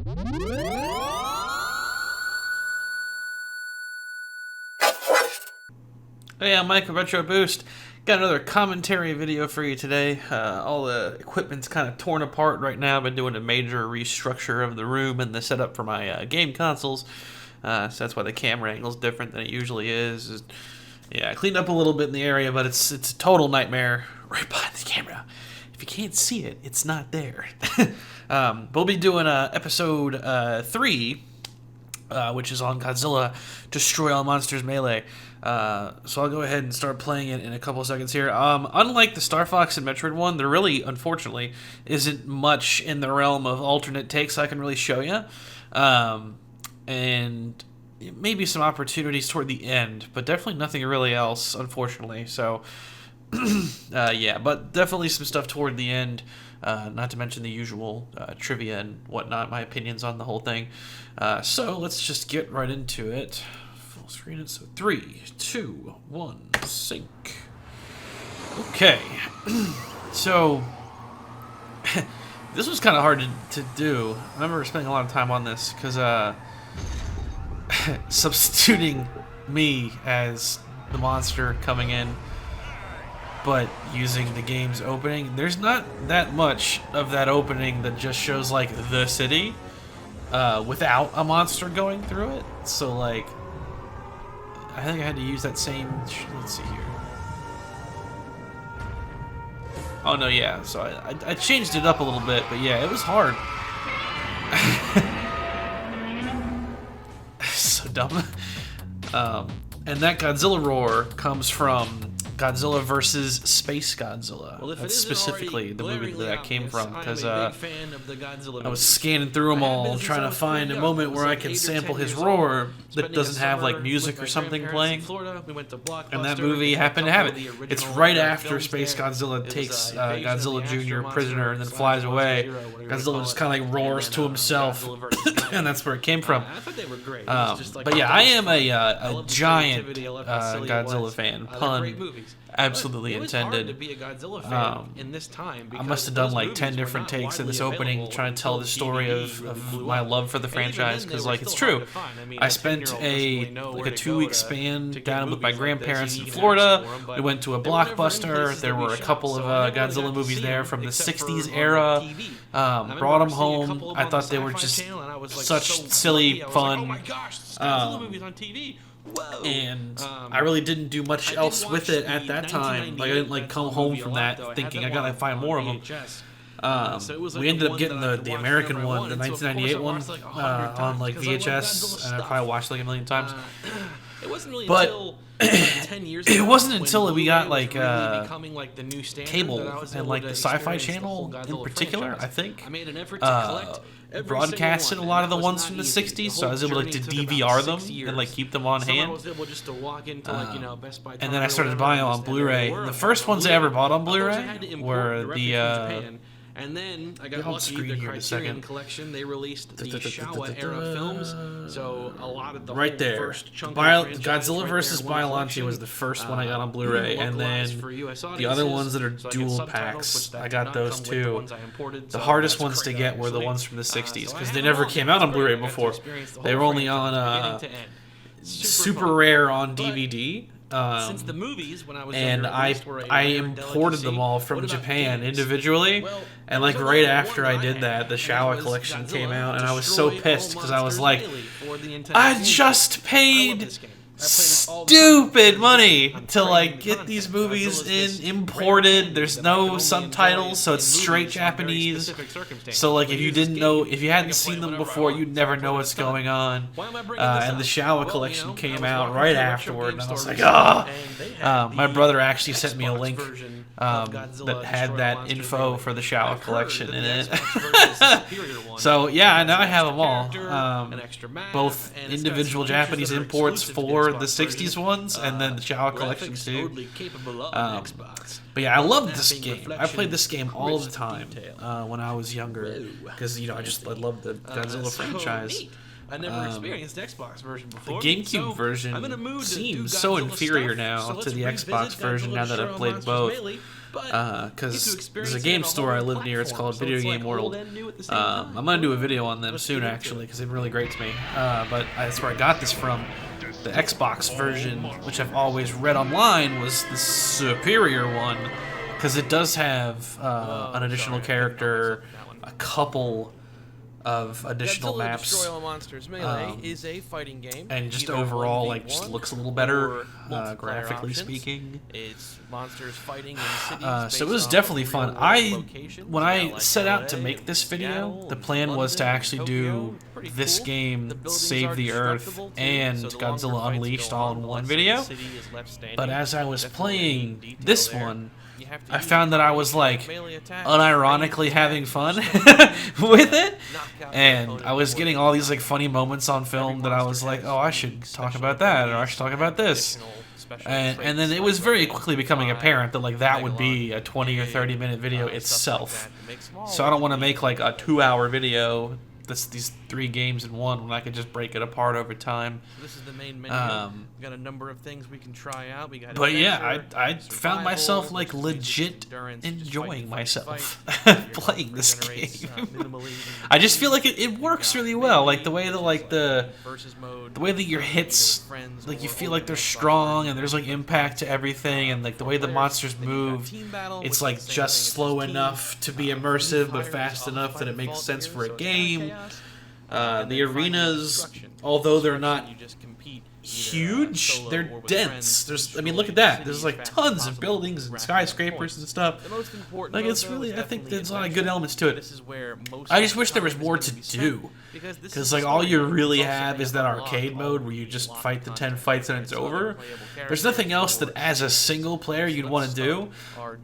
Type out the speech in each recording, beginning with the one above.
Hey, I'm Mike with Retro Boost. Got another commentary video for you today. All the equipment's kind of torn apart right now. I've been doing a major restructure of the room and the setup for my game consoles. So that's why the camera angle's different than it usually is. Yeah, I cleaned up a little bit in the area, but it's a total nightmare right behind the camera. If you can't see it, it's not there. We'll be doing episode 3, which is on Godzilla Destroy All Monsters Melee. So I'll go ahead and start playing it in a couple of seconds here. Unlike the Star Fox and Metroid one, there really, unfortunately, isn't much in the realm of alternate takes I can really show you. And maybe some opportunities toward the end, but definitely nothing really else, unfortunately. So, yeah, but definitely some stuff toward the end. Not to mention the usual trivia and whatnot, my opinions on the whole thing. So let's just get right into it. Full screen it. So 3, 2, 1, sync. Okay. So this was kind of hard to do. I remember spending a lot of time on this because substituting me as the monster coming in, but using the game's opening. There's not that much of that opening that just shows like the city without a monster going through it. So like, I think I had to use that same. Let's see here. Oh no, yeah. So I changed it up a little bit, but yeah, it was hard. So dumb. And that Godzilla roar comes from Godzilla vs Space Godzilla. Well, that's specifically the movie that I came from, because I was scanning through them all, trying to find a moment where I can sample his roar that doesn't have like music or something playing. And that movie happened to have it. It's right after Space Godzilla takes Godzilla Jr. prisoner and then flies away. Godzilla just kind of like roars to himself, and that's where it came from. But yeah, I am a giant Godzilla fan. Pun absolutely intended. I must have done like 10 different takes in this opening trying to tell the story of my love for the franchise, because like it's true. I spent a 2-week span down with my grandparents in Florida. We went to a Blockbuster. There were a couple of Godzilla movies there from the 60s era. Brought them home. I thought they were just such silly fun. And I really didn't do much else with it at that time. Like I didn't like come home from that thinking I gotta find more of them. We ended up getting the American one, the 1998 one, on like VHS, and I probably watched it like a million times. But it wasn't until we got like cable and like the Sci-Fi Channel in particular, I think, broadcasted a lot of the ones from the 60s, so I was able like to DVR them and like keep them on hand. And then I started buying them on Blu-ray. The first ones I ever bought on Blu-ray were the and then I got lucky, the Criterion collection, they released the Showa-era films, so a lot of the right there. Godzilla vs. Biollante was the first one I got on Blu-ray, and then the other ones that are dual packs, I got those too. The hardest ones to get were the ones from the 60s, because they never came out on Blu-ray before. They were only on super rare on DVD. Since the movies, when I was and I imported them all from Japan individually, and like right after I did that, the Showa collection came out, and I was so pissed because I was like, I just paid stupid money to like get these movies imported. There's no subtitles, so it's straight Japanese. So like if you hadn't seen them before, you'd never know what's going on. And the Showa collection came out right afterward, and I was like, my brother actually sent me a link that had that info for the Showa collection in it. So yeah, now I have them all. Both individual Japanese imports for the 60s ones, and then the Showa collection too. But yeah, I loved this game. I played this game all the time when I was younger, because I loved the Godzilla franchise. I never experienced the Xbox version before. The GameCube version seems so inferior now to the Xbox version now that I've played both. Because there's a game store I live near, it's called Video Game World. I'm going to do a video on them soon, actually, because they've been really great to me. But that's where I got this from. The Xbox version, which I've always read online, was the superior one, because it does have an additional character, a couple of additional maps, Destroy All Monsters Melee is a fighting game, and just overall like just looks a little better graphically speaking. It's monsters fighting in cities. So it was definitely fun. When I set out to make this video, the plan was to actually do this game, Save the Earth, and Godzilla Unleashed all in one video. But as I was playing this one, I found that I was like unironically having fun with it, and I was getting all these like funny moments on film that I was like, oh, I should talk about that, or I should talk about this, and then it was very quickly becoming apparent that like that would be a 20 or 30-minute video itself. So I don't want to make like a 2-hour video that's these 3 games in one when I could just break it apart over time. This is the main menu. We got a number of things we can try out. We got but yeah, I found myself like legit enjoying myself playing this game. I just feel like it works really well. Like the way that like the way that your hits, like you feel like they're strong and there's like impact to everything, and like the way the monsters move, it's like just slow enough to be immersive but fast enough that it makes sense for a game. The arenas, although they're not huge, they're dense. I mean, look at that. There's like tons of buildings and skyscrapers and stuff. Like it's really, I think there's a lot of good elements to it. I just wish there was more to do, because like all you really have is that arcade mode where you just fight the 10 fights and it's over. There's nothing else that as a single player you'd want to do.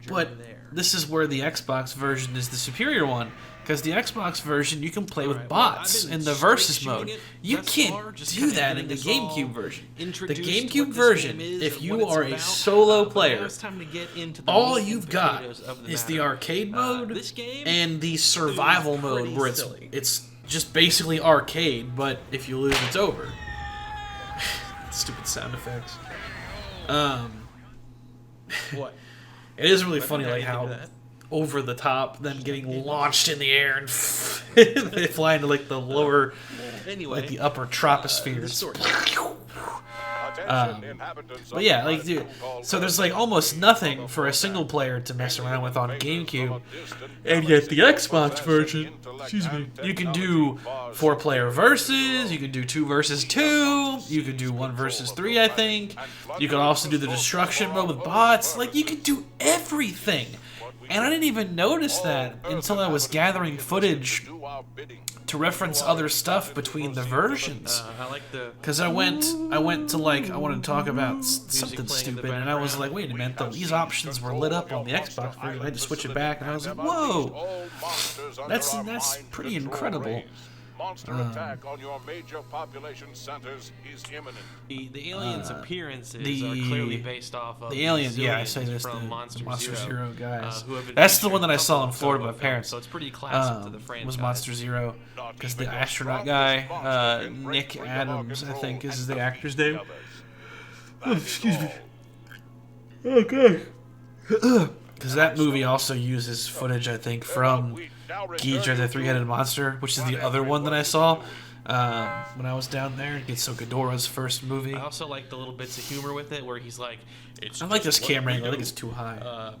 But this is where the Xbox version is the superior one. Because the Xbox version, you can play with bots in the versus mode. You can't do that in the GameCube version. The GameCube version, if you are a solo player, all you've got is the arcade mode and the survival mode, where it's just basically arcade, but if you lose, it's over. Stupid sound effects. What? It is really funny, like how over the top, them getting launched in the air and they fly into like the lower, like the upper tropospheres. But yeah, like dude, so there's like almost nothing for a single player to mess around with on GameCube, and yet the Xbox version, excuse me, you can do 4-player versus, you can do 2 versus 2, you can do 1 versus 3, I think. You can also do the destruction mode with bots. Like you can do everything. And I didn't even notice that until I was gathering footage to reference other stuff between the versions. Because I went to like, I wanted to talk about something stupid, and I was like, wait a minute, these options were lit up on the Xbox version. I had to switch it back, and I was like, whoa, that's pretty incredible. Monster attack on your major population centers is imminent. The aliens' appearances are clearly based off of the aliens. Yeah, I say this the Monster Zero guys. That's the one that I saw in Florida with my parents. So it's pretty classic to the franchise. Was Monster Zero, because the astronaut guy, Nick Adams, I think is the actor's name. Oh, excuse me. Oh god. Because that movie also uses footage, I think, from Ghidorah the Three-Headed Monster, which is the other one that I saw when I was down there. It's Ghidorah's first movie. I also like the little bits of humor with it, where he's like, I like this camera angle. I think it's too high.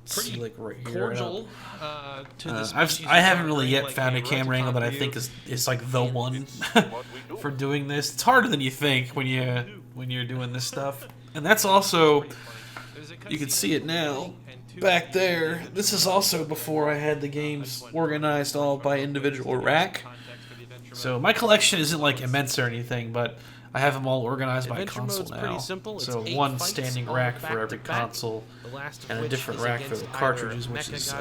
Pretty like right here. Cordial to this. I haven't really yet found a camera angle that I think is like the one for doing this. It's harder than you think when you're doing this stuff, and that's also, you can see it now. Back there, this is also before I had the games organized all by individual rack. So my collection isn't like immense or anything, but I have them all organized by console now. So one standing rack for every console, and a different rack for the cartridges, which is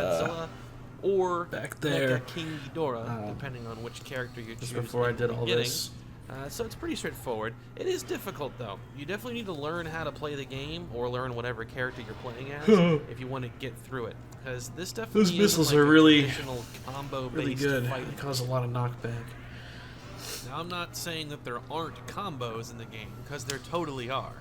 or back there. King Ghidorah, depending on which character you choose. Just before I did all this. So it's pretty straightforward. It is difficult, though. You definitely need to learn how to play the game, or learn whatever character you're playing as, if you want to get through it. Because this definitely those missiles like are really combo good. They cause a lot of knockback. Now, I'm not saying that there aren't combos in the game, because there totally are.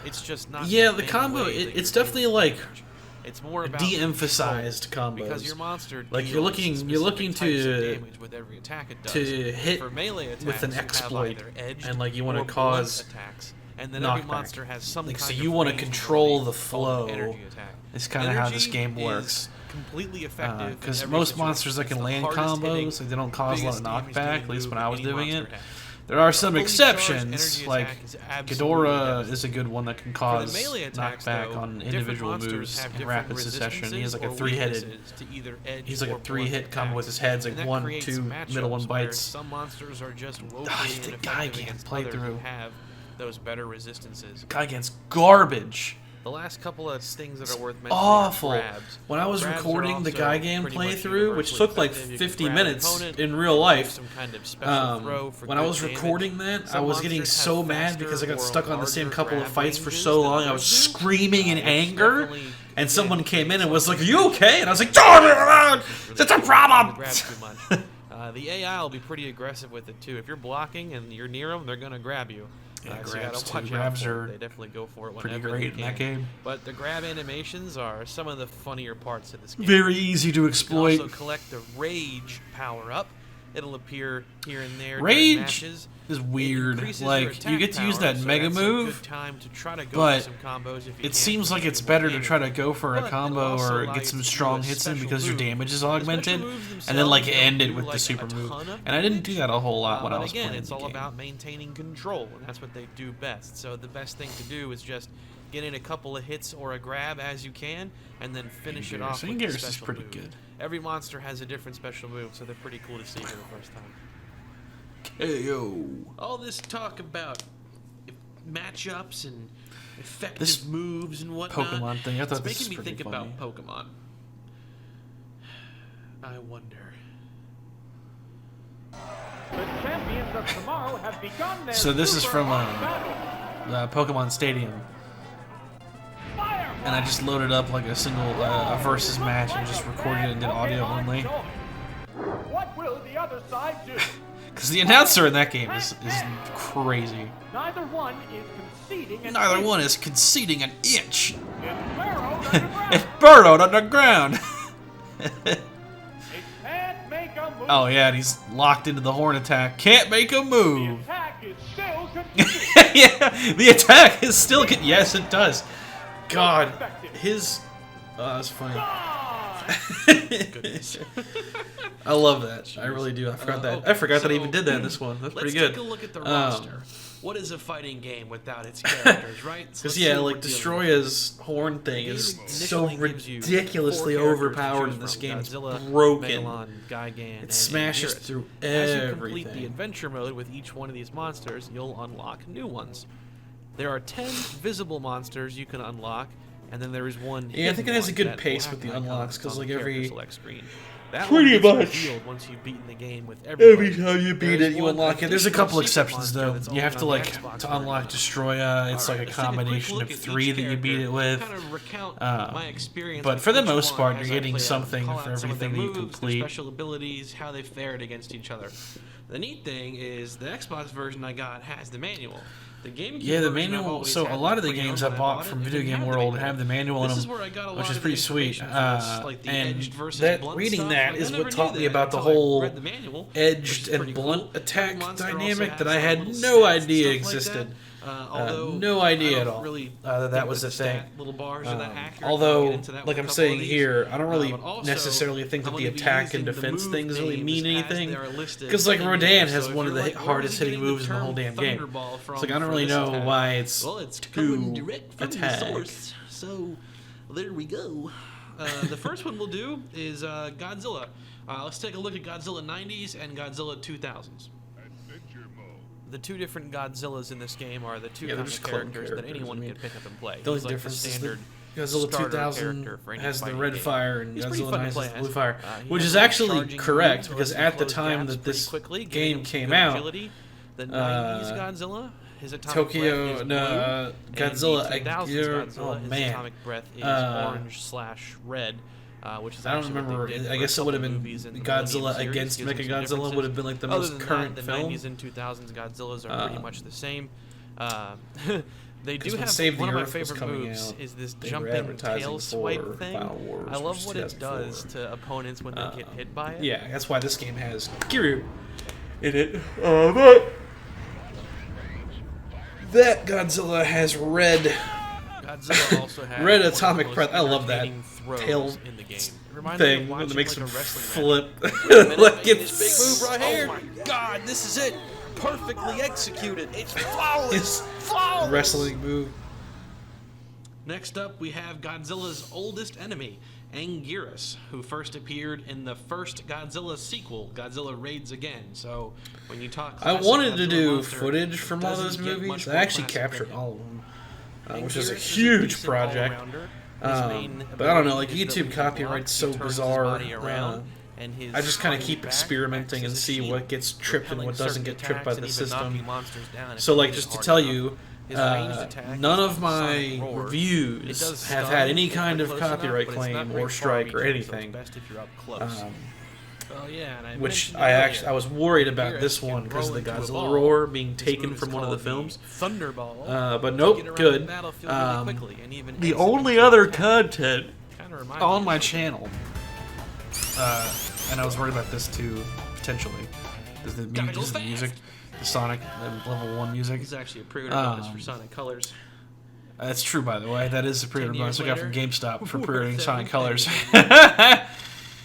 It's just not. Yeah, the the main combo, way that it's you definitely do like damage. It's more about de-emphasized control, combos. because your monster like deals you're looking specific types of to damage with every attack it does. hit For melee attacks, with an you have exploit, either edged and like you want or to blunt cause attacks, and then every knockback. monster has some Like, kind so of you want to range control ability the called an flow. energy attack. It's kind of how this Energy game is works. completely effective Because in every most situation. monsters that It's can the land hardest hitting, combos, like, they don't cause a lot of biggest damage knockback, dealing at least move when I was any doing monster it. has. There are A some fully charged exceptions, energy like attack is absolutely Ghidorah devastating. is a good one that can For the cause melee attacks, knockback though, on different individual monsters moves have in different rapid succession. He has like a resistances or three-headed. weaknesses to either edge He's like a or blunt three-hit combo with his heads, like and that 1, creates 2, middle one matchups where bites. Some monsters are just woefully Gosh, the guy ineffective can't against play others who through. have those better resistances. Guy against garbage. The last couple of things that are worth mentioning Awful. are grabs. When I was Grabs are recording the also Guy game pretty much playthrough, which universally took like effective. You 50 can grab an minutes opponent, in real do life, some kind of special throw for when I good was damage. recording that, I Some was getting monsters so have mad faster because I got or stuck on the same larger couple of grab fights for ranges so than long. I others was do. screaming in Which anger, definitely, and someone again, came in and makes was like, it "Are you okay?" And I was like, "That's a problem." grab too much. The AI will be pretty aggressive with it too. If you're blocking and you're near them, they're gonna grab you. Yeah, So you grabs gotta too. watch out Grabs for are it. They definitely go for it pretty whenever great they in that can. game. But the grab animations are some of the funnier parts of this game. Very easy to You exploit. can also collect the Rage power-up. It'll appear here and there during Rage matches. is It weird. increases your Like, you attack get to use power, that so mega that's a move, good time to try to go but for some combos if you it can, seems like to it's do more better to damage. try to go for a But it'll combo also or allow get you some to do strong a hits in special because your move. damage is The special augmented, moves and then like themselves end don't it do, with like, the a super move. ton of And I didn't damage, do that a whole lot when I but was again, playing it's the all game. about maintaining control, and that's what they do best. So the best thing to do is just get in a couple of hits or a grab as you can, and then finish it off with the Gears is special pretty move. good. Every monster has a different special move, so they're pretty cool to see for the first time. KO. All this talk about matchups and effective This moves and whatnot. Pokemon thing, I thought it's this was making me pretty think funny. about Pokemon. I wonder. The champions of tomorrow have begun their So this is super from battle. Pokemon Stadium, Fire! and I just loaded up like a single a versus match and just recorded it and did audio only. What will the other side do? Because the announcer in that game is crazy. Neither one is conceding an Neither inch. one is conceding an inch. It's burrowed underground. It's burrowed underground. It can't make a move. Oh yeah, and he's locked into the horn attack. Can't make a The move. attack is still continuing. Yeah, the attack is still. Yes, it does. God, his. Oh, that's funny. Goodness. I love that. I really do. I forgot that. I forgot that I even did that in this one. That's pretty good. Let's take a look at the roster. What is a fighting game without its characters, right? So Because let's yeah, see what like we're dealing with. Destroya's horn thing The is game so initially gives you ridiculously 4 characters to overpowered choose in this from: game. It's Godzilla, broken. Megalon, Gigan, and smashes Beerus. through As you complete the everything. adventure mode with each one of these monsters, you'll unlock new ones. There are 10 visible monsters you can unlock, and then there is one. Yeah, I think it has a good that pace will with the have icons unlocks, 'cause, on like, the character every- select screen. That Pretty one gets much. revealed once you've beaten the game with Every everybody. time you beat There's it, you one unlock it. There's a additional couple secret exceptions monster though. that's You have to only on like the Xbox to version. unlock Destroya. It's Alright, like a let's take quick combination look of at 3 each that you beat character, it with. kind of recount my experience But with for the each most one part, as you're I getting played out, something call for out some of their everything that you moves, their complete. special abilities, how they fared against each other. The neat thing is the Xbox version I got has the manual. The GameCube Yeah, the version I've manual. always So had a lot of the pre-owned games when I I bought bought from it. It Video didn't Game have the World manual. have the manual in This is them, where I got a which lot is of pretty the sweet. information from this, like the And edged versus that blunt reading stuff. that Like, is I what never taught knew me that about the until I whole read the manual, which edged is and pretty blunt cool. attack Every monster also dynamic has that I some had little no stats and idea stuff like existed. that. Although No idea I at don't all. really That think was the a thing. stat little bars are that accurate. I'll Although, get into that like with I'm a couple saying of these. here, I don't really But also, necessarily think that I'm the gonna be attack and using the defense move things really names mean as anything. they're listed Because like in Rodan here. has So if one of you're the like, where hardest is he hitting getting moves in the whole damn game. Thunderball from So like I don't for really this know attack? why it's Well, it's coming to direct from attack. the source. So there we go. The first one we'll do is Godzilla. Let's take a look at Godzilla 90s and Godzilla 2000s. Adventure mode. The two different Godzillas in this game are the two Yeah, they're kinds just of clone characters that characters. anyone I mean, can pick up and play. The only He's like difference is standard that Godzilla starter 2000 character for any has the fighting red game. fire and He's pretty Godzilla fun to 90 play has the as. blue fire, He which has is a actually charging correct move, because lets him at the close time gaps that pretty this quickly, giving game him came good out, agility. The 90s Godzilla, his atomic breath Tokyo, is blue, no, and Godzilla, the 2000s Godzilla, oh his man, atomic breath is orange/red. which is I don't actually what they remember. did I for guess a it would have couple been movies in the Godzilla Millennium series, against gives them some Mechagodzilla would have been like the most Other than current that, film. the 90s and 2000s Godzillas are pretty much the same. They do when have Save the one of my Earth was favorite coming moves out, is this they were jumping advertising tail for swipe thing. Final Wars, I love which what is it does 2004. to opponents when they get hit by it. Yeah, that's why this game has Kiryu in it. But that Godzilla has red. Godzilla also has Red one of the atomic most breath. I love that entertaining throws tail in the game. It reminds me thing of when watching it makes like him a wrestling flip. match. Like This big it's move right here. oh Oh my God, this is it. Perfectly executed. It's flawless. his wrestling move. Next up, we have Godzilla's oldest enemy, Anguirus, who first appeared in the first Godzilla sequel, Godzilla Raids Again. So, when you talk I classic wanted to Godzilla do monster, footage it from all those doesn't get movies. much I more actually classic captured than all of them, which is a Anguirus huge decent project. all-rounder. His main But I don't know, ability like is that YouTube when he copyright's blocks, so he turns his bizarre. body around, and his I just kind of arm keep back experimenting acts and as a see shield, what gets tripped and repelling what doesn't certain get tripped by attacks the and even system. knocking monsters down if So, he like, hits just to hard tell enough. you, His ranged attack none is of a my sonic roar. It reviews does have stun had any if kind you're of close enough, copyright but it's not claim very or strike far or reaching, so anything. it's best if you're up close. Oh yeah, and I Which mentioned I earlier, was worried about Anguirus this can one because of the grow into a Godzilla ball. roar being This taken move from is one of the called films. Thunderball. But To nope, get around good. the battlefield really quickly and even The exit only into other attack. content Kinda reminds on me my of something. channel, and I was worried about this too, potentially, is the, Gotta go just the fast. music, the Sonic level 1 music. This is actually a pre-order bonus for Sonic Colors. That's true, by the way. That is a pre-order 10 bonus I years got from later, GameStop for worth pre-ordering Sonic every Colors. penny.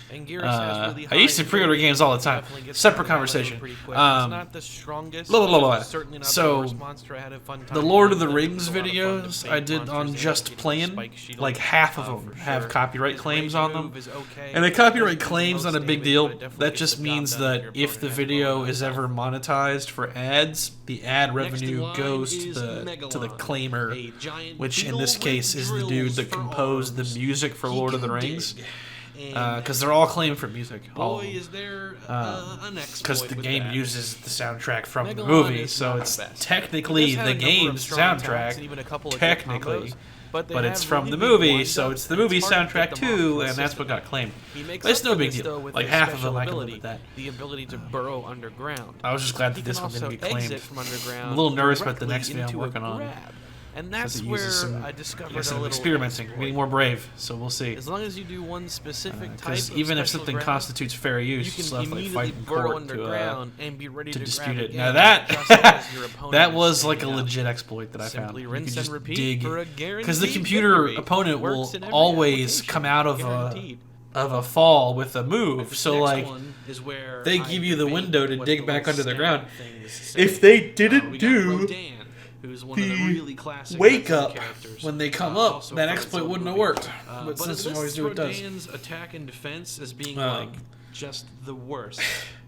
Anguirus has really I used to high pre-order utility, games all the time. definitely gets Separate down the battlefield conversation. pretty quick. It's not the strongest, blah, blah, blah, but blah. it's certainly not So, the worst monster. I had a fun time The Lord of the playing Rings it. It was a lot of fun to videos fake I did monsters on and Just getting Playing, spike shield, like half of them for have sure. copyright His claims rage on them. move is okay. And a It copyright doesn't do the claim's most not a big damage, deal. but it definitely That gets just the job means done that your if opponent the has video blown is out. ever monetized for ads, the ad Next in revenue line goes to is the Megalon, claimer, a giant which in beetle this with case is the dude drills that for composed arms. the music for He Lord of the can Rings. dig. And Because they're all claimed for music. All of boy, them. is there an exploit Because the with game that. uses the soundtrack from the Megalon movie, is so not it's the best. technically It does have the a number of game's strong attacks soundtrack, and even a couple of good technically, combos, but but it's have from really the big movie, winds so up, it's the and movie hard to soundtrack get them off too, and that's consistently. what got claimed. He makes But it's up no for big this, deal. though, with Like his half of special them I can live ability, with that. the ability to burrow underground. I was just glad He that this can one didn't also get claimed. exit from underground I'm a little nervous about the directly next video I'm into a working on. grab. And Because that's it where uses some, I discovered like I said, a I'm little experimenting, exploit. getting more brave, so we'll see. As long as you do one specific type Because of even if special something grab, constitutes fair you use, can stuff like immediately fight in burrow court underground and be ready to to dispute grab it. again, Now that just as your opponent that is was like a standing up. legit exploit that I found. Simply You rinse could and just repeat dig, for a because the guaranteed computer victory. opponent will Works in every always application. come out of Guaranteed. a fall with a move. This So next like one is where they I give you the debate window to what dig the back little under the stab ground. thing is to say. If they didn't we got do Rodan, who's one of the the really classic wake Godzilla up characters, when they come also up, that from its exploit own wouldn't have movie. worked. But since it we always lists do, it does. Rodan's attack and defense as being Um, like just the worst.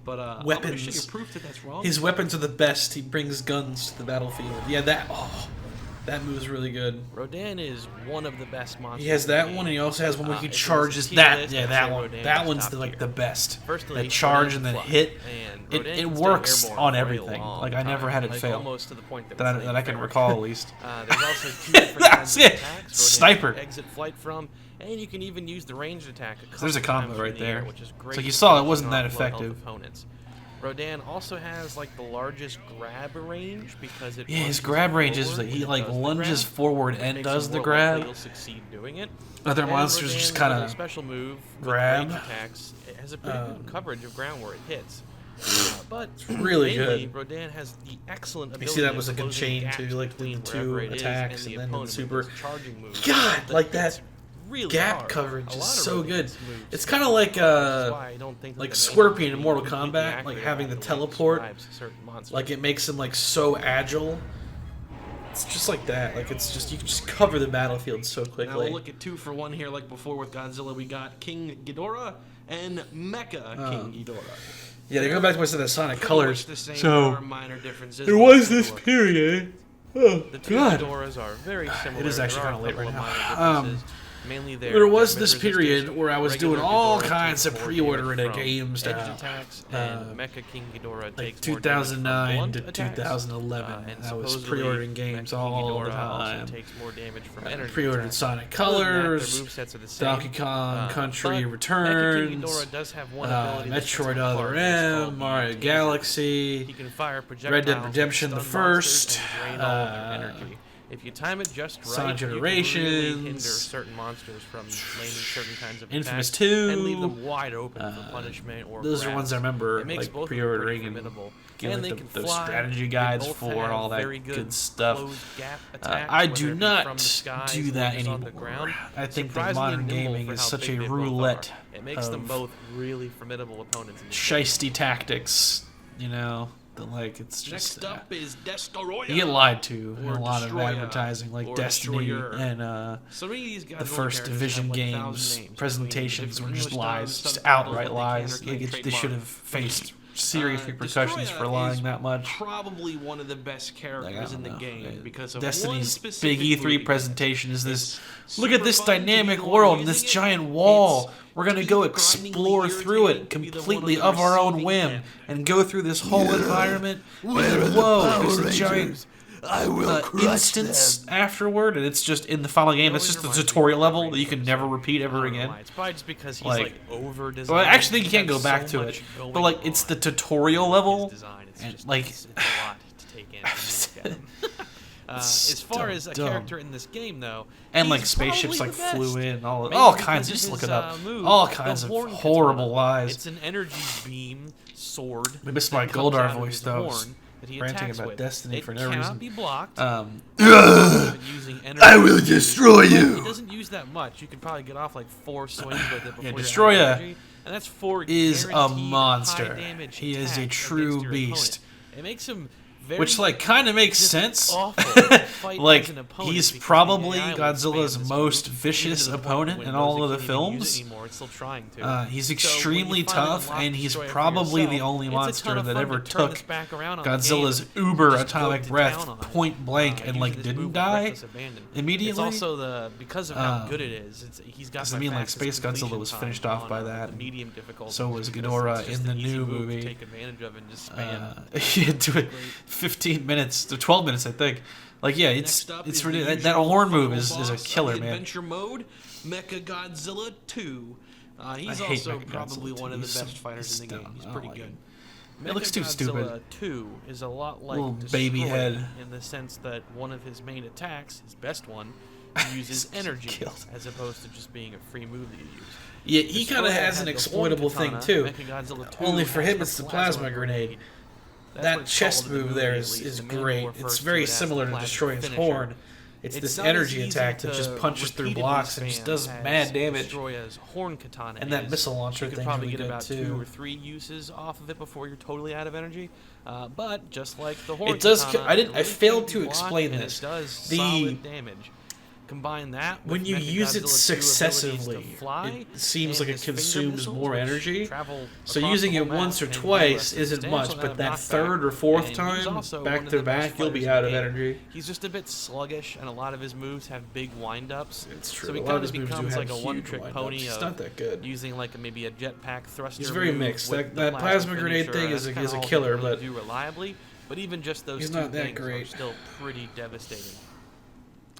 But I'm gonna weapons. show you proof that that's wrong. His weapons are the best. He brings guns to the battlefield. Yeah, that move's really good. Rodan is one of the best monsters. He has in the that game. one, and he also has one where he if it was a charges tier that. list, Yeah, I'd that say one. Rodan That is one's top like tier. the best. Firstly, That charge Rodan and then fly, hit. and It Rodan can stay works airborne on for a everything. long Like I never time, had it like fail. almost to the point that, That I can recall at least. There's also two different kinds of Yeah, attacks. Rodan sniper. can exit flight from, and you can even use the ranged attack. There's a couple combo times right in the air, there. which is great So you for saw it finishing wasn't that off low-health effective. opponents. Rodan also has like the largest grab range because it Yeah, his lunges grab range is forward like he when it like does the lunges grab, forward which and makes does him the more likely grab. he'll succeed doing it. Other And monsters Rodan's just little kind of special move with grab. range attacks. It has a pretty good coverage of ground where it hits. But really mainly, good. Rodan has the excellent You ability see that of was a good closing chain gaps too, like between the wherever two it is attacks and and then the opponent super. with those charging moves. God, like that really gap hard. coverage A is lot of so good. Rodan's moves It's kind of like which is why I don't think that like the main Scorpion in movie Mortal would be Kombat, accurate like having the about the way it teleport. describes certain monsters. Like it makes him like so agile. It's just like that. Like it's just you can just cover the battlefield so Now quickly. we'll look at 2 for 1 here, like before with Godzilla. We got King Ghidorah and Mecha King Ghidorah. Yeah, they go back to what I said, the Sonic Pretty colors. much the same, there So are minor differences. there Let's was take a this look. period. Oh The two God. Ghidorahs are very similar. It is actually There are kinda a late couple right of now. minor differences. Mainly there was this damage period resistance, where I was regular doing all Ghidorah kinds takes of more pre-ordering damage at from GameStop. edged attacks, and Mecha King Ghidorah Like takes more damage from 2009 blunt to attacks, 2011. and I was supposedly pre-ordering games Mecha King all the Ghidorah also time. takes more damage from energy Pre-ordered attacks. Sonic Other than that, their Colors, movesets are the same. Donkey Kong Country but Returns, Mecha King Ghidorah does have one ability that sets Metroid him Other apart. It's called M, the Mario Taser. Galaxy, He can fire projectiles Red Dead that Redemption the stun monsters first, and drain all of their energy. If you time it just right, Sonic you can really Generations, hinder certain monsters from landing certain kinds of Infamous attacks 2, and leave them wide open for punishment or those are grabs. ones I remember It makes like both of them pre-ordering pretty and formidable. getting And like, they can those fly. strategy They guides both for and have all that very good stuff. closed gap attacks, I whether do it be not from the skies do or that just on the anymore. ground. I think that Surprisingly modern nimble gaming for is how such big a they both roulette are. It makes them of both really formidable opponents in this game. shiesty tactics, you know, that like it's just Next up is Destroyer. you get lied to in or a lot of Destroyer, advertising, like or Destiny Destroyer. and So many of these Godzilla the first characters Division have, like, games 1,000 names presentations between were just English lies, dubs, just subtitles, outright but they lies. can't or can't They should have trademark. faced serious repercussions for Destroyer lying is that much. Probably one of the best characters in the game because of one Destiny's specific big E3 movie. presentation is this. It's Look at super this fun to dynamic do world while and this using it. giant wall. It's We're gonna to go be explore grindingly through it irritating to be the one completely on the of our own receiving whim end. and go through this whole environment. And whoa, there's a giant instance afterward, and it's just in the final game. It's just the tutorial level that you can never repeat ever again. It's probably just because he's Like, over designed. Well, I actually think you can't go back to it, but like it's the tutorial level, and like it's a lot to take in. When you look at him. As far as a dumb. character in this game, though, and like he's spaceships probably like the best. flew in, all Mainly kinds. because Just of look his, it up. move, All the kinds of horn horrible katana. lies. It's an energy beam sword. We missed that my comes Goldar out of voice, his though. horn that he Ranting attacks about with. Destiny it for no cannot reason. be blocked. Using energy. I will destroy you. He doesn't use that much. You could probably get off like 4 swings with it before Yeah, you're out of Destroyer energy, and that's 4 is a guaranteed monster. high-damage He is a attacks true against your beast. opponent. It makes him very Which like kind of makes just sense. awful to fight Like as an opponent he's because probably the AI will Godzilla's spam this most move, vicious even to the point opponent when in Godzilla all of the can't even use films. it anymore, it's still trying to. He's So when extremely you finally tough, unlock and he's Destroyer for probably the yourself, only it's a ton monster of that fun ever to turn took this back around on Godzilla's game uber and just go atomic to breath town on it. point blank and Using like this didn't move with die reckless abandon. immediately. It's also because of how good it is. He's got Because the I mean, like, fastest Space Godzilla completion was time finished off on, by that, the and medium difficulty. so was because Ghidorah it's just in the an easy new move to movie. Take advantage of and just spam. He had to it 15 minutes to 12 minutes, I think. Like, yeah, it's Next up is ridiculous. the That usual horn move final is a boss of killer, the man. Adventure mode, Mecha Godzilla 2. He's I hate also Mechagodzilla probably 2. one of the He's so best fighters in the game. dumb. He's I don't pretty like good. him. It looks too stupid. Mechagodzilla 2 is a lot like Little baby Destroyer head. in the sense that one of his main attacks, his best one, uses energy killed. as opposed to just being a free move that you use. Yeah, he kind of Destroyer has an had the horn exploitable thing, katana, too. Mechagodzilla 2 Only for has him, it's the plasma grenade. That's what That it's chest called in the move movie, there at is least. The manual great. refers It's to very it as the similar to plasma destroying his finisher. horn. It's It's this not as energy easy attack that to just punches through repeatedly blocks and just spam does as mad damage. Destroya's horn katana And that is. missile launcher You could thing's probably really get good, about too. 2 or 3 uses off of it before you're totally out of energy. But just like the horn It does katana, I didn't. it I really failed can't to be blocked, explain and this. It does The- solid damage. Combine that with When you use it Mechagodzilla 2 successively, abilities to fly, it seems like and it his finger consumes missiles, more which energy. travel So across using the it whole once or map and do twice a isn't much, substantial but amount that of third or knockback. fourth And he's time, also back one of to the best back, you'll be fighters in out the of game. energy. He's just a bit sluggish, and a lot of his moves have big wind-ups. It's true. So he A lot kind of of his moves do becomes have like a huge one-trick wind-ups. pony It's of not that good. using like maybe a jetpack thruster. He's very move mixed. with That the plasma grenade finisher, thing that's is a kinda all he killer, can but do reliably. But even just those he's two not that things are great. still pretty devastating.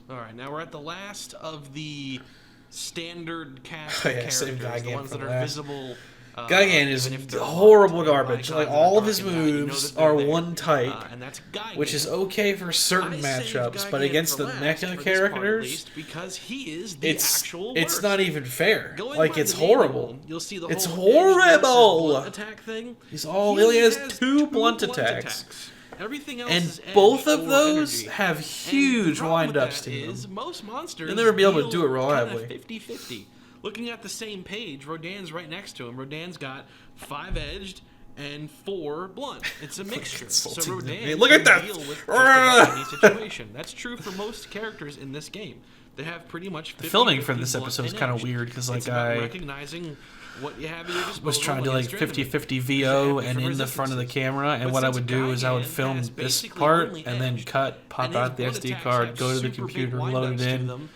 All right, now we're at the last of the standard cast Oh, of yeah, characters, save the Gigan ones for that are last. visible. Gigan is even if they're horrible locked, garbage. icons Like all are of his talking about, you know moves that they're are there. one type, And that's Gigan. which is okay for certain I saved matchups, but Gigan against for the last, mecha for this part at characters, least, because he is the it's actual worst. not even fair. Going Like by it's the manual, horrible. You'll see the It's whole edge versus horrible. blunt attack thing. He only has two blunt attacks. Everything else And is edge both of or those energy. have And huge the problem with wind-ups that to them. is most monsters You'll never be able to deal do it reliably. kinda 50-50. Looking at the same page, Rodan's right next to him. Rodan's got 5 edged and 4 blunt. It's a mixture. So insulting to Rodan me. Look at can that! deal with just about any situation. That's true for most characters in this game. They have pretty much 50, The filming for 50 this blunt episode is and kind of edged. weird because like It's about I recognizing what you have at your disposal was trying to do against like your enemy. 50-50 Because you VO have and different in the front of the resistances. camera, and But what I since would do is I would Gigan film has this basically part only and then edged, cut, pop and out the his blunt SD attacks card, have go to the super big computer, load windups it to in, them,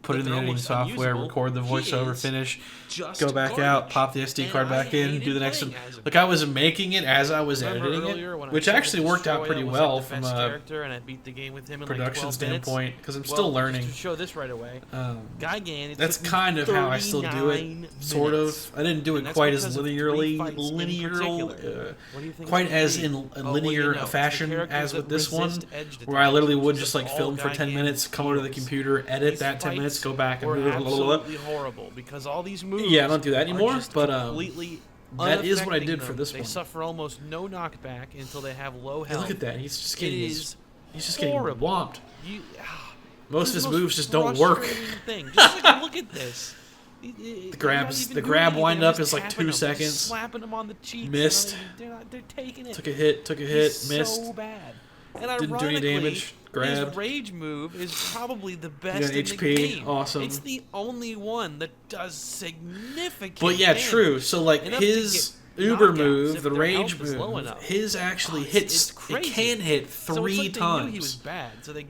put it in the editing software, record the voiceover, finish, go back out, pop the SD card back in, do the next one. Like, I was making it as I was editing it, which actually worked out pretty well from a production standpoint, because I'm still learning. Show this right away. That's kind of how I still do it, sort of. I didn't do it quite as quite as in a linear fashion as with this one, where I literally would just like film for 10 minutes, come over to the computer, edit that 10 minutes, go back and blah, blah, blah, blah. Horrible because all these moves. Yeah, I don't do that anymore, but that is what I did for this one. They suffer almost no knockback until they have low health. Hey, look at that. He's just getting whomped. Most of his moves just don't work. Just like, look at this. The grab wind up is like 2 seconds. Slapping him on the cheeks. Missed. They're taking it. Took a hit, missed. So bad. And didn't do any damage. Grabbed. His rage move is probably the best in HP. the game. Awesome. It's the only one that does significant But yeah, damage. True. So like his Uber move, the rage move, his actually hits. It can hit 3 times,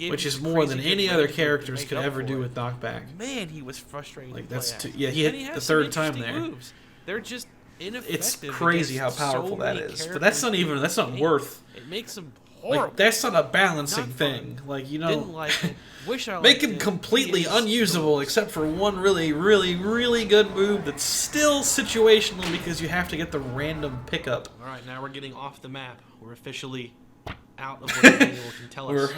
which is more than any other characters could ever do with knockback. Man, he was frustrating. Like that's yeah, he hit the 3rd time there. Moves. They're just ineffective. It's crazy how powerful that is. But that's not worth. It makes him horrible. Like, that's not a balancing thing. Like, you know, didn't like it. Wish I make him completely unusable except for one really, really, really good move that's still situational because you have to get the random pickup. All right, now we're getting off the map. We're officially out of what the manual can tell us.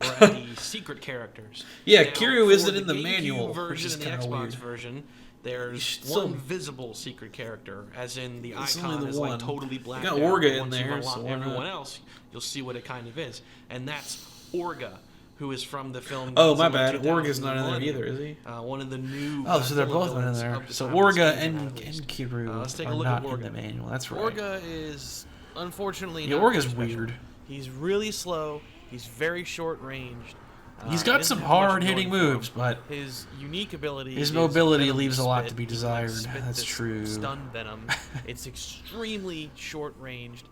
We're at the secret characters. Yeah, now, Kiryu isn't in the GameCube manual, version which is and the kind of Xbox weird. version. There's Still, one visible secret character, as in the it's icon only is one. like totally blacked You out. got Orga in Once there, you unlock so everyone else, you'll see what it kind of is, and that's Orga, who is from the film. Oh, Godzilla my bad. 2001. Orga's not in there either, is he? One of the new. Oh, so they're both in villains there. of the So time Orga that's and out, at least. Kiryu Let's take a are look not at in the Orga. manual. That's right. Orga is unfortunately Yeah, not Orga's very special. weird. He's really slow. He's very short ranged. He's got some hard-hitting moves, but his unique ability, his mobility venom leaves a lot spit. to be He can, desired. spit That's this true. Stun venom. It's extremely short ranged,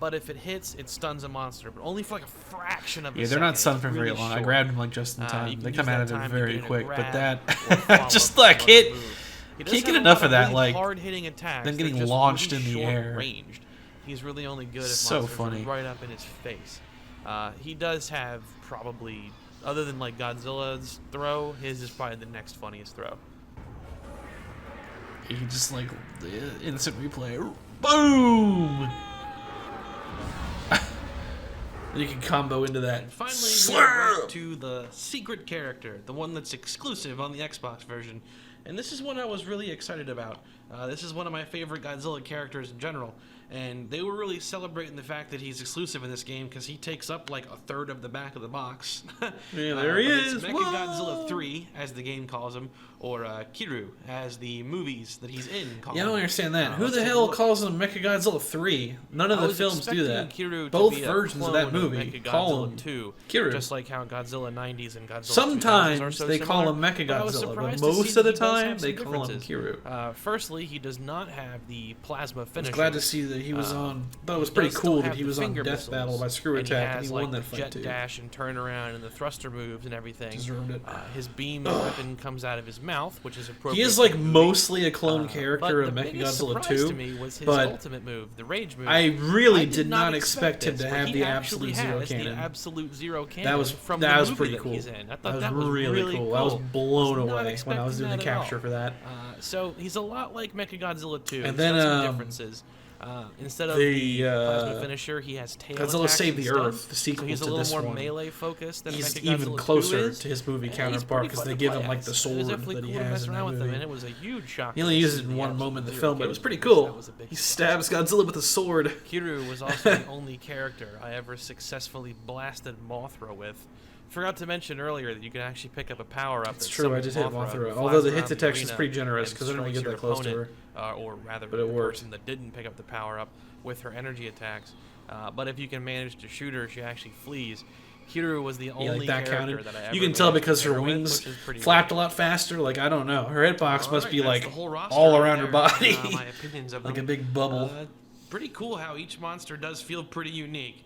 but if it hits, it stuns a monster, but only for like a fraction of a yeah, they're second. not stunned for It's very really long. I short. grabbed him like just in You time. can They use come that out of time it to very get a quick, but grab or that follow just up like with another hit. move. He does Can't have get a enough lot of that, really like, hard-hitting attacks. them They're getting just launched really in the short air. Ranged. He's really only good if So monsters funny. are right up in his face. He does have probably, other than like Godzilla's throw, his is probably the next funniest throw. You can just like the instant replay. Boom! And you can combo into that. And finally, we're right to the secret character, the one that's exclusive on the Xbox version. And this is one I was really excited about. This is one of my favorite Godzilla characters in general. And they were really celebrating the fact that he's exclusive in this game because he takes up like a third of the back of the box. Yeah, there he is. It's Mechagodzilla 3, as the game calls him, or Kiryu, as the movies that he's in call him. Yeah, I don't understand that. Who let's the take a hell look. calls him Mechagodzilla 3? None of I the was films do that. expecting Kiryu to Both be a versions of that clone movie call Mechagodzilla him 2, Kiryu. just like how Godzilla 90s and Godzilla 2000s are Sometimes so they call similar, him but I was Mechagodzilla, but surprised to see most that of the he does time have they some call him differences. Kiryu. Firstly, he does not have the plasma I was finisher. glad to see that he was on. Thought it was He pretty does cool still that have he the was on finger Death missiles, Battle by Screw and Attack, he and has he like won that the fight jet too. dash and turnaround and the thruster moves and everything. Deserved it. His beam weapon comes out of his mouth, which is appropriate. He is for like the movie. mostly a clone character But of the biggest Mechagodzilla surprise 2, to me was his but ultimate move, the rage move. I really I did not expect him this, to but have he the actually absolute zero has the cannon. absolute zero cannon That was from that the was movie pretty that cool. he's in. I thought that was really cool. I was blown away when I was doing the capture for that. So he's a lot like Mechagodzilla 2. And He's then, got some differences. Instead of the plasma finisher, he has tail Godzilla attacks Save the instead. Earth, the sequel so he's a to little this more one. melee focused than He's Mechagodzilla even 2 closer is. to his movie And he's counterpart pretty because fun they to give play him like as. the It sword was definitely that he cool to has mess in that around with him, movie. and it was a huge shock. He only to used see it in the one absolute moment in the zero film, but it cannon was pretty because cool. that was a big He surprise. stabs Godzilla with a sword. Kiryu was also the only character I ever successfully blasted Mothra with. Forgot to mention earlier that you can actually pick up a power up. It's true, I just hit Mothra. Although the hit detection is pretty generous because I don't even get that close to her. Or rather, But it the worked. person that didn't pick up the power up with her energy attacks. But if you can manage to shoot her, she actually flees. Kiryu was the only that character counted. that I ever You can tell managed to because hit her her with, wings which is pretty flapped a rare. lot faster. Like, I don't know. Her hitbox must be Alright, like that's the whole roster all right around her there. body. My opinions of Like them. a big bubble. Pretty cool how each monster does feel pretty unique.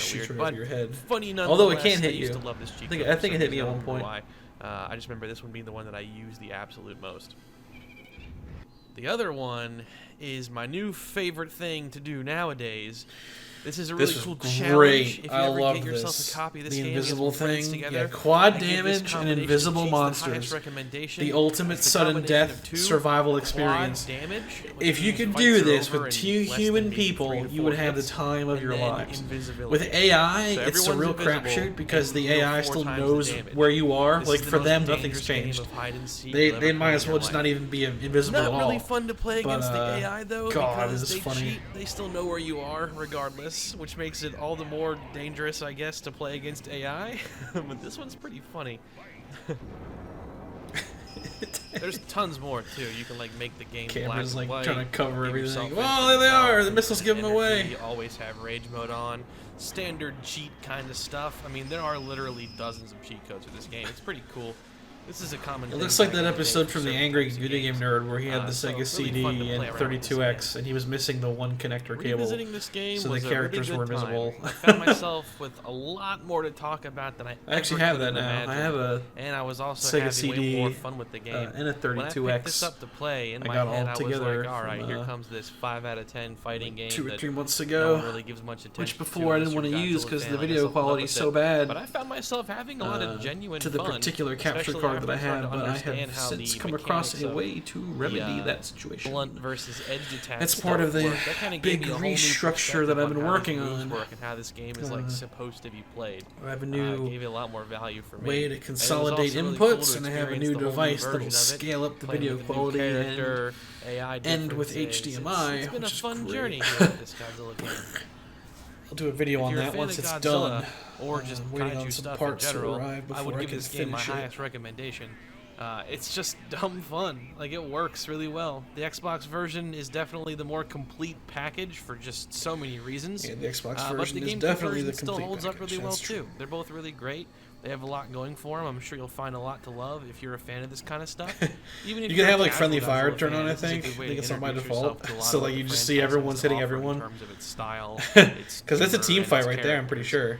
Shoot weird, right over but your head. funny nonetheless. Although it can hit I used you. to love this cheat I code. think it hit me at one I don't point. know why. I just remember this one being the one that I used the absolute most. The other one is my new favorite thing to do nowadays, This is a This really was cool great. challenge. If you I ever love get yourself this. a copy of this The game, invisible get some friends thing, together, yeah, quad I give this damage and combination of invisible cheats the monsters. highest recommendation. The ultimate It's the sudden combination death of 2 survival quad experience. damage, which If you means could fights do are this over with in 2 less than human maybe people, 3 to you would 4 have the hits, time of and your then lives. invisibility. With AI, So it's a everyone's real invisible, crapshoot because and the you deal AI 4 still times the knows damage. where you are. This Like is the for most them, nothing's dangerous game changed. of hide and seek They you'll ever might play as in well your just life. not even be invisible at Not all. really fun to play But, against the AI though, God, because it is they funny. cheat. They still know where you are, regardless, which makes it all the more dangerous, I guess, to play against AI. But this one's pretty funny. There's tons more too. You can like make the game Camera's black and like white, trying to cover give everything. yourself Well, there they infinite are. health, The missiles give them energy, away. Always have rage mode on. Standard cheat kind of stuff. I mean, there are literally dozens of cheat codes for this game. It's pretty cool. This is a common It thing looks like back that in the day episode for from the certain Angry types of Video Game games. Nerd where he had the So Sega it's really fun to CD play and around with this 32X, and he was missing the one connector cable. Revisiting this game so was the a really characters good were time. invisible. I found myself with a lot more to talk about than I actually ever have that could now. I imagined. have a And I was also Sega having CD, way more fun with the game. and a When I 32X. picked this up to play, in I my got head all I was together like, all right, from, here comes this 5 out of 10 fighting game 2 or that 3 months no ago. one really gives much attention Which before I to didn't want to unless you're a use Godzilla because fan. the I guess video I'll put up quality with is so it. bad. But I found myself having a lot of genuine to the fun, particular capture especially card after that I started have, to but I understand have how since the come across a mechanics way to remedy the, that situation. blunt versus edged attack. That's part of the work. That kinda gave big me a whole new restructure that perspective I've been on how working these moves on. work and how this game is like supposed to be played. I have a Gave new it a lot more value for me. way And to it was consolidate also really cool inputs, to and I have a experience new the whole device version that'll of it, scale up the playing video with a new quality and character, AI end with differences. HDMI, It's been a which is fun great. journey here with this Godzilla game. I'll do a video If on you're a that fan once of it's Godzilla, done. or just waiting on kaiju some stuff in parts to general, arrive I before would I give can this game my finish it. highest recommendation. It's just dumb fun. Like, it works really well. The Xbox version is definitely the more complete package for just so many reasons. Yeah, the Xbox but version the is GameCube definitely version the still complete holds up package, really well that's true. too. They're both really great. They have a lot going for them. I'm sure you'll find a lot to love if you're a fan of this kind of stuff. Even if You you're can a have like casual friendly fire Godzilla turn fan, on, I this is a think. good I way think to it's on by introduce default. yourself to a lot So of like what you the just see franchise everyone's has to hitting offer everyone. in terms of its style, its Because that's a humor, team and fight its right there, I'm pretty characters. sure.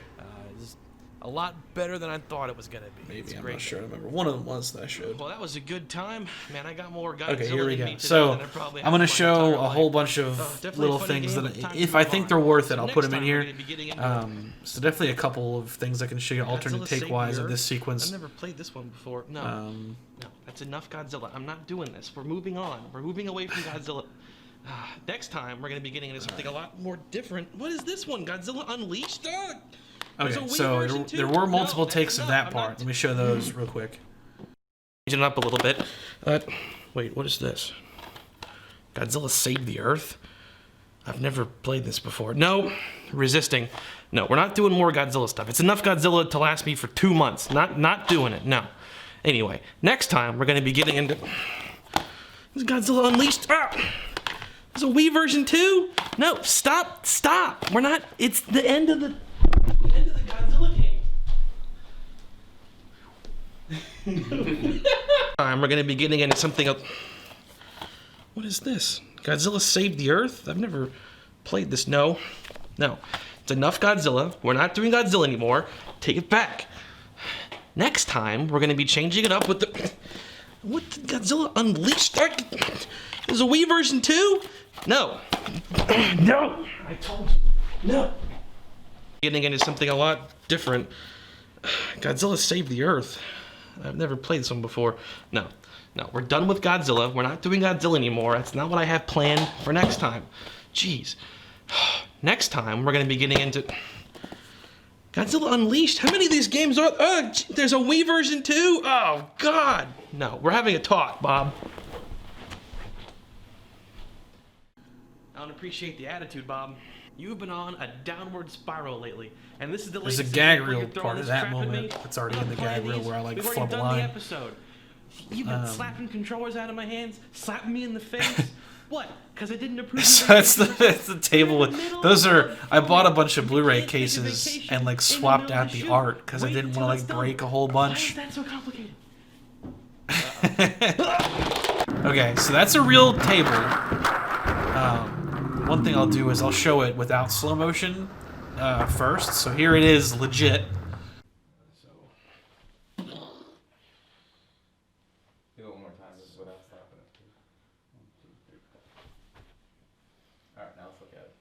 It's a lot better than I thought it was gonna be. Maybe, It's a I'm great not sure. I game. remember one of them was that I showed. Well, that was a good time. Man, I got more Godzilla Okay, here we in go. me today So, than I probably I'm have going to in my show entire a life. whole bunch of Definitely little a funny things game, that, but time to if I move think on. they're worth So it, I'll next put them in time here. we're gonna be getting into So definitely a couple of things I can show you alternate Godzilla Saved take-wise the of this Earth. sequence. I've never played this one before. No, Um, no, that's enough Godzilla. I'm not doing this. We're moving on. We're moving away from Godzilla. Next time, we're going to be getting into something a lot more different. What is this one? Godzilla Unleashed? There's a Okay, Wii so version there too? were No, multiple that's takes of enough. that I'm part. not- Let me show those real quick. Change it up a little bit. Wait, what is this? Godzilla Saved the Earth? I've never played this before. No, resisting. No, we're not doing more Godzilla stuff. It's enough Godzilla to last me for 2 months. Not doing it, no. Anyway, next time we're going to be getting into... This is Godzilla Unleashed. There's a Wii version too? No, stop. We're not... It's the end of the Godzilla game. We're going to be getting into something else. What is this? Godzilla Saved the Earth? I've never played this. No. It's enough Godzilla. We're not doing Godzilla anymore. Take it back. Next time, we're going to be changing it up with the... What the Godzilla Unleashed? There's a Wii version too? No. No. I told you. No. Getting into something a lot different. Godzilla Saved the Earth. I've never played this one before. No, we're done with Godzilla. We're not doing Godzilla anymore. That's not what I have planned for next time. Jeez. Next time, we're going to be getting into... Godzilla Unleashed? How many of these games are... there's a Wii version too? Oh, God. No, we're having a talk, Bob. I don't appreciate the attitude, Bob. You've been on a downward spiral lately, and this is the There's a latest gag example. You're reel throwing part of this that crap at moment me. that's already I'm in the not playing gag reel these. where I, like, We've flub already a done line. the episode. You've been slapping controllers out of my hands, slapping me in the face. What? Because I didn't approve. So that's the table with those are. I bought a bunch of Blu-ray cases and like swapped out the art because I didn't want to like break a whole Why bunch. is that so complicated? Okay, so that's a real table. One thing I'll do is I'll show it without slow motion first. So here it is, legit. Do it one more time just without stopping it. 1, 2, 3. Alright, now let's look at it.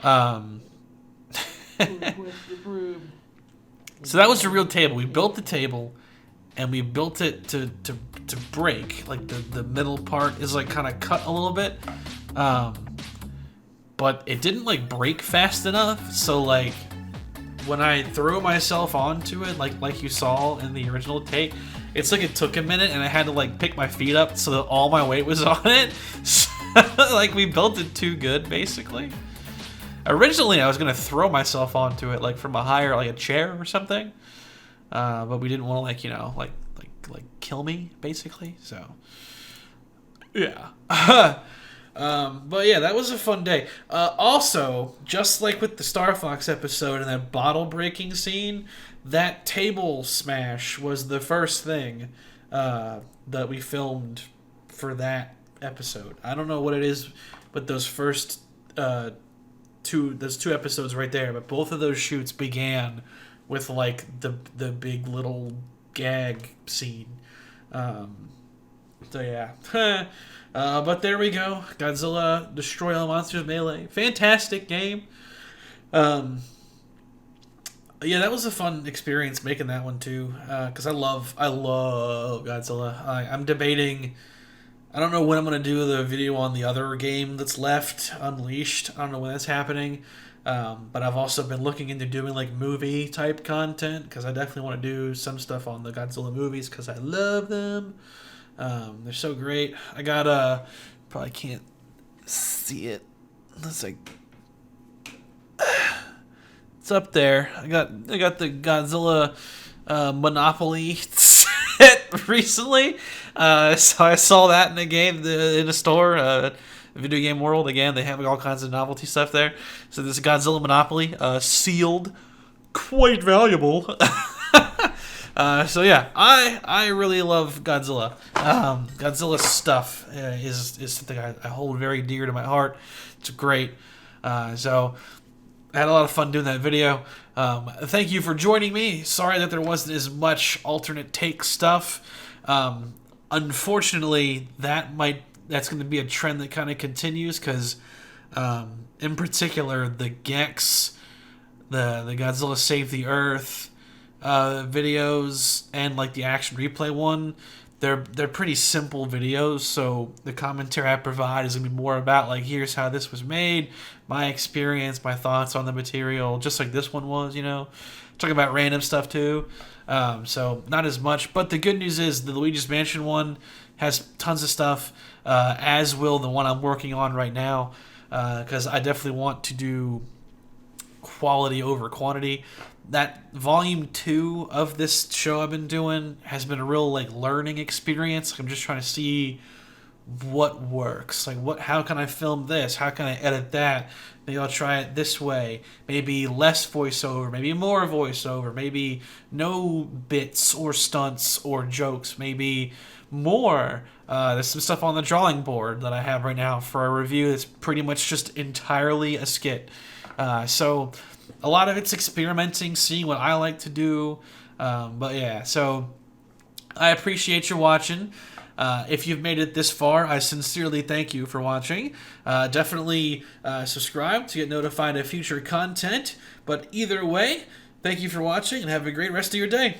So that was the real table. We built the table, and we built it to break. Like the middle part is like kind of cut a little bit, but it didn't like break fast enough. So like when I threw myself onto it, like you saw in the original take, it's like it took a minute, and I had to like pick my feet up so that all my weight was on it. So, like we built it too good, basically. Originally, I was gonna throw myself onto it, like from a higher, like a chair or something, but we didn't want to, like, you know, like kill me, basically. So, yeah. But yeah, that was a fun day. Also, just like with the Star Fox episode and that bottle breaking scene, that table smash was the first thing that we filmed for that episode. I don't know what it is with those first two episodes right there, but both of those shoots began with like the big little gag scene. So yeah. But there we go. Godzilla Destroy All Monsters Melee. Fantastic game. Yeah, that was a fun experience making that one too. Because I love Godzilla. I'm debating. I don't know when I'm going to do the video on the other game that's left, Unleashed. I don't know when that's happening. But I've also been looking into doing like movie type content because I definitely want to do some stuff on the Godzilla movies because I love them. They're so great. I got probably can't see it. It's like it's up there. I got the Godzilla Monopoly set recently. So I saw that in a game in a store, Video Game World. Again, they have all kinds of novelty stuff there. So this Godzilla Monopoly, sealed, quite valuable. So yeah, I really love Godzilla. Godzilla stuff is something I hold very dear to my heart. It's great. So I had a lot of fun doing that video. Thank you for joining me. Sorry that there wasn't as much alternate take stuff. Unfortunately, that's going to be a trend that kind of continues because, in particular, the Gex, the Godzilla Save the Earth videos, and like the action replay one, they're pretty simple videos. So the commentary I provide is going to be more about like, here's how this was made, my experience, my thoughts on the material, just like this one was. You know, talking about random stuff too. So not as much, but the good news is the Luigi's Mansion one has tons of stuff, as will the one I'm working on right now, because I definitely want to do quality over quantity. That volume 2 of this show I've been doing has been a real like learning experience. I'm just trying to see what works. Like how can I film this? How can I edit that? Maybe I'll try it this way. Maybe less voiceover, maybe more voiceover, maybe no bits or stunts or jokes, maybe more. There's some stuff on the drawing board that I have right now for a review that's pretty much just entirely a skit. So a lot of it's experimenting, seeing what I like to do. But yeah, so I appreciate you watching. If you've made it this far, I sincerely thank you for watching. Definitely subscribe to get notified of future content. But either way, thank you for watching and have a great rest of your day.